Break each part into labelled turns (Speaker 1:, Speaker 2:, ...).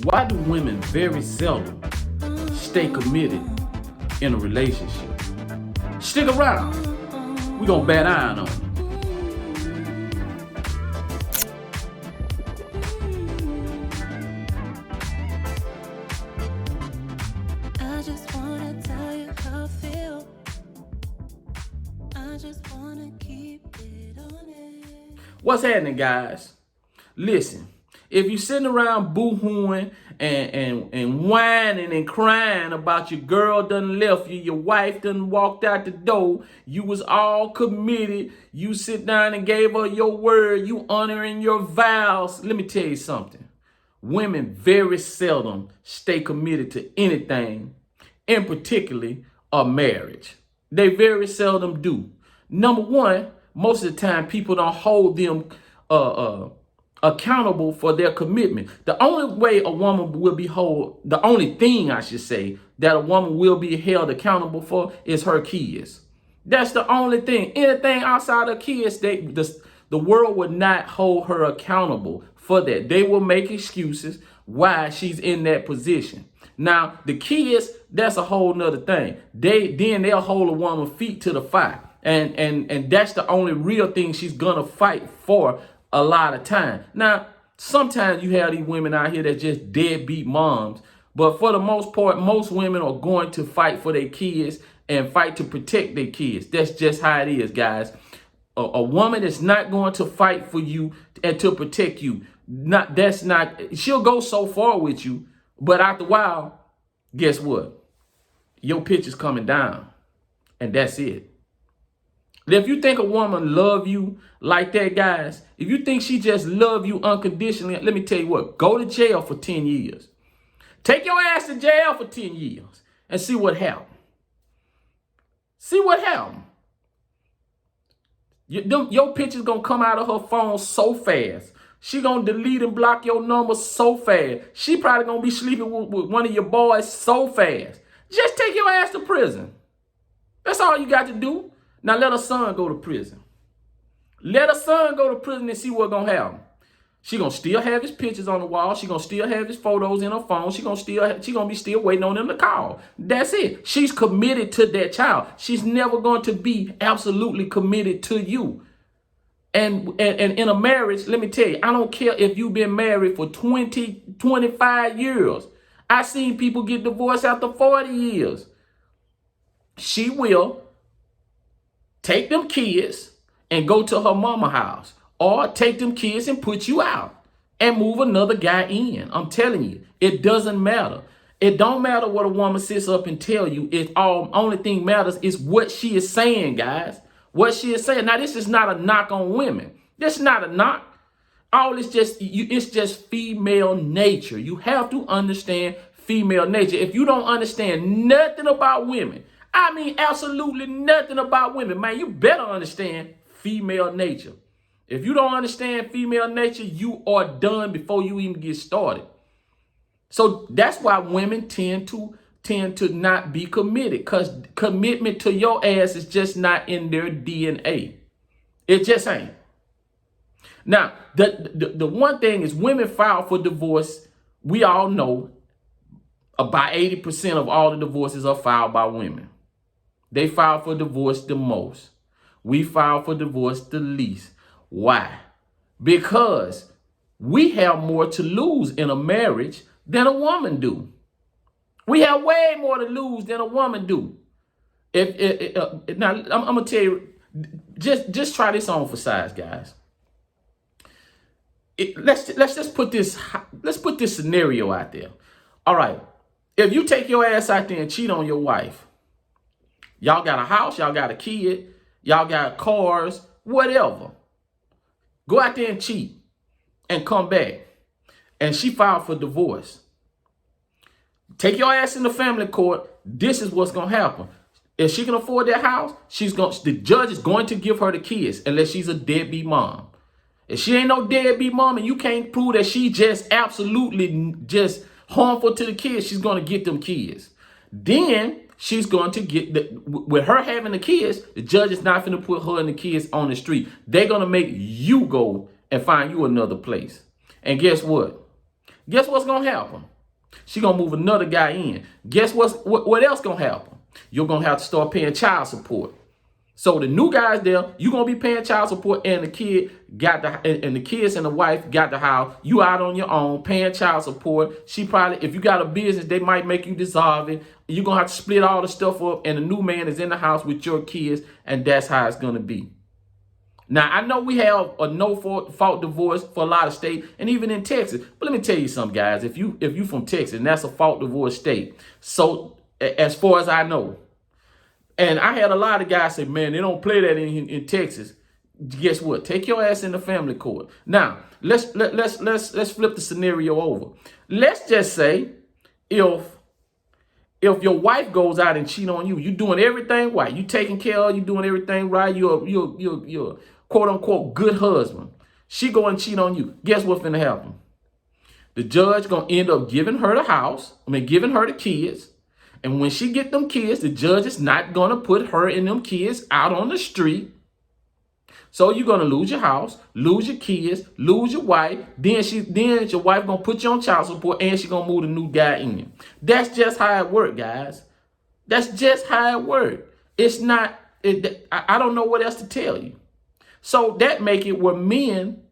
Speaker 1: Why do women very seldom stay committed in a relationship? Stick around. We're going to bat iron on it.
Speaker 2: I just wanna tell you how I feel. I just wanna keep it honest.
Speaker 1: What's happening, guys? Listen, if you're sitting around boo-hooing and whining and crying about your girl done left you, your wife done walked out the door, you was all committed, you sit down and gave her your word, you honoring your vows, let me tell you something. Women very seldom stay committed to anything, and particularly a marriage. They very seldom do. Number one, most of the time people don't hold them accountable for their commitment. The only way a woman will be the only thing I should say that a woman will be held accountable for is her kids. That's the only thing. Anything outside of kids, the world would not hold her accountable for that. They will make excuses why she's in that position. Now, the kids, that's a whole nother thing. They'll hold a woman's feet to the fire. And that's the only real thing she's gonna fight for a lot of time. Now, sometimes you have these women out here that just deadbeat moms, but for the most part, most women are going to fight for their kids and fight to protect their kids. That's just how it is, guys. A woman is not going to fight for you and to protect you. She'll go so far with you, but after a while, guess what? Your picture's coming down, and that's it. If you think a woman love you like that, guys, if you think she just love you unconditionally, let me tell you what, go to jail for 10 years. Take your ass to jail for 10 years and see what happened. See what happened. Your picture's going to come out of her phone so fast. She going to delete and block your number so fast. She probably going to be sleeping with one of your boys so fast. Just take your ass to prison. That's all you got to do. Now let her son go to prison. Let her son go to prison and see what's going to happen. She going to still have his pictures on the wall. She going to still have his photos in her phone. She going to be still waiting on him to call. That's it. She's committed to that child. She's never going to be absolutely committed to you. And in a marriage, let me tell you, I don't care if you've been married for 20, 25 years. I've seen people get divorced after 40 years. She will take them kids and go to her mama house, or take them kids and put you out and move another guy in. I'm telling you, it doesn't matter. It don't matter what a woman sits up and tell you. Only thing matters is what she is saying, guys. What she is saying. Now, this is not a knock on women. This is not a knock. It's just female nature. You have to understand female nature. If you don't understand nothing about women, I mean absolutely nothing about women, man, you better understand female nature. If you don't understand female nature, you are done before you even get started. So that's why women tend to not be committed, because commitment to your ass is just not in their DNA. It just ain't. Now, the one thing is, women file for divorce. We all know about 80% of all the divorces are filed by women. They file for divorce the most. We file for divorce the least. Why? Because we have more to lose in a marriage than a woman do. We have way more to lose than a woman do. Now, I'm gonna tell you, just try this on for size, guys. Let's just put this scenario out there. All right, if you take your ass out there and cheat on your wife, y'all got a house, y'all got a kid, y'all got cars, whatever. Go out there and cheat and come back, and she filed for divorce. Take your ass in the family court. This is what's gonna happen. If she can afford that house, the judge is going to give her the kids, unless she's a deadbeat mom. If she ain't no deadbeat mom and you can't prove that she just absolutely just harmful to the kids, she's gonna get them kids. Then she's going to get with her having the kids, the judge is not going to put her and the kids on the street. They're going to make you go and find you another place. And guess what? Guess what's going to happen? She going to move another guy in. Guess what else going to happen? You're going to have to start paying child support. So the new guy's there, you're going to be paying child support, and the kid got and the kids and the wife got the house. You out on your own paying child support. She probably, if you got a business, they might make you dissolve it. You're going to have to split all the stuff up, and the new man is in the house with your kids, and that's how it's going to be. Now, I know we have a no-fault divorce for a lot of states, and even in Texas. But let me tell you something, guys. If you from Texas, and that's a fault divorce state. So as far as I know, and I had a lot of guys say, man, they don't play that in Texas. Guess what? Take your ass in the family court. Now, let's flip the scenario over. Let's just say if your wife goes out and cheat on you, you doing everything right. You taking care of, you doing everything right. You're quote unquote good husband. She go and cheat on you. Guess what's finna happen? The judge gonna end up giving her the house. Giving her the kids. And when she get them kids, the judge is not going to put her and them kids out on the street. So you're going to lose your house, lose your kids, lose your wife. Then your wife going to put you on child support, and she going to move the new guy in. That's just how it works, guys. That's just how it works. It's not, I don't know what else to tell you. So that make it where men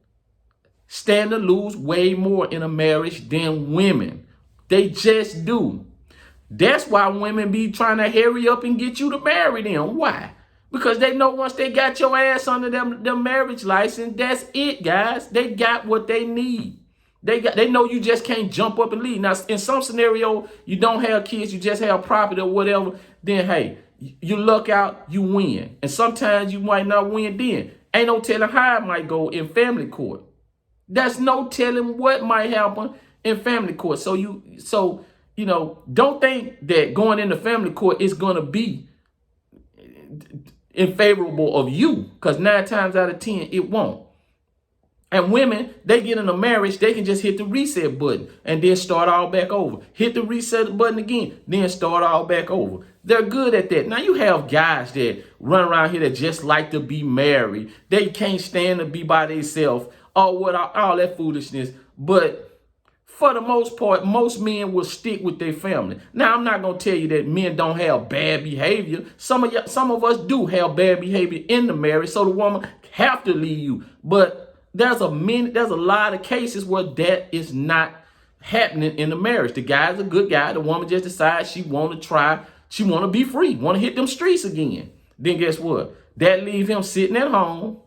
Speaker 1: stand to lose way more in a marriage than women. They just do. That's why women be trying to hurry up and get you to marry them. Why? Because they know once they got your ass under them marriage license, that's it, guys. They got what they need. They know you just can't jump up and leave. Now, in some scenario, you don't have kids, you just have property or whatever. Then, hey, you luck out, you win. And sometimes you might not win then. Ain't no telling how it might go in family court. That's no telling what might happen in family court. So don't think that going into family court is going to be in favorable of you, because 9 times out of 10, it won't. And women, they get in a marriage, they can just hit the reset button and then start all back over. Hit the reset button again, then start all back over. They're good at that. Now, you have guys that run around here that just like to be married. They can't stand to be by themselves, all that foolishness. But for the most part, most men will stick with their family. Now, I'm not going to tell you that men don't have bad behavior. Some of us do have bad behavior in the marriage, so the woman have to leave you. But there's a lot of cases where that is not happening in the marriage. The guy's a good guy. The woman just decides she want to try. She want to be free, want to hit them streets again. Then guess what? That leave him sitting at home,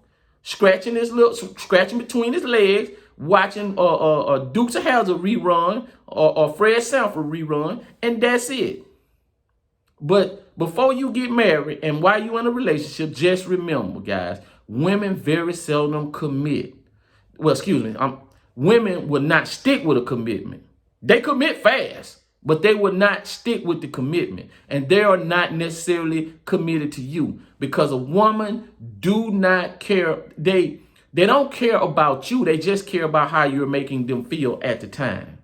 Speaker 1: scratching between his legs, watching Dukes of Hazzard rerun or Fred Sanford rerun, and that's it. But before you get married and while you're in a relationship, just remember, guys, women very seldom commit. Women will not stick with a commitment. They commit fast, but they will not stick with the commitment. And they are not necessarily committed to you, because a woman do not care. They don't care about you. They just care about how you're making them feel at the time.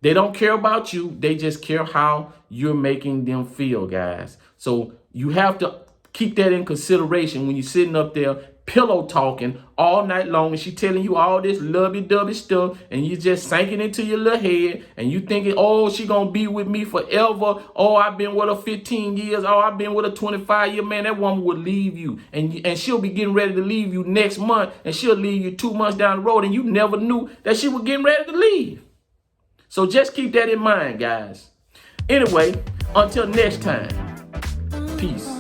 Speaker 1: They don't care about you. They just care how you're making them feel, guys. So you have to keep that in consideration when you're sitting up there pillow talking all night long, and she telling you all this lovey-dovey stuff, and you just sinking into your little head, and you thinking, oh, she gonna be with me forever. Oh, I've been with her 15 years. Oh, I've been with her 25 years. Man, that woman would leave you, and she'll be getting ready to leave you next month, and she'll leave you 2 months down the road, and you never knew that she was getting ready to leave. So just keep that in mind, guys. Anyway, until next time, peace.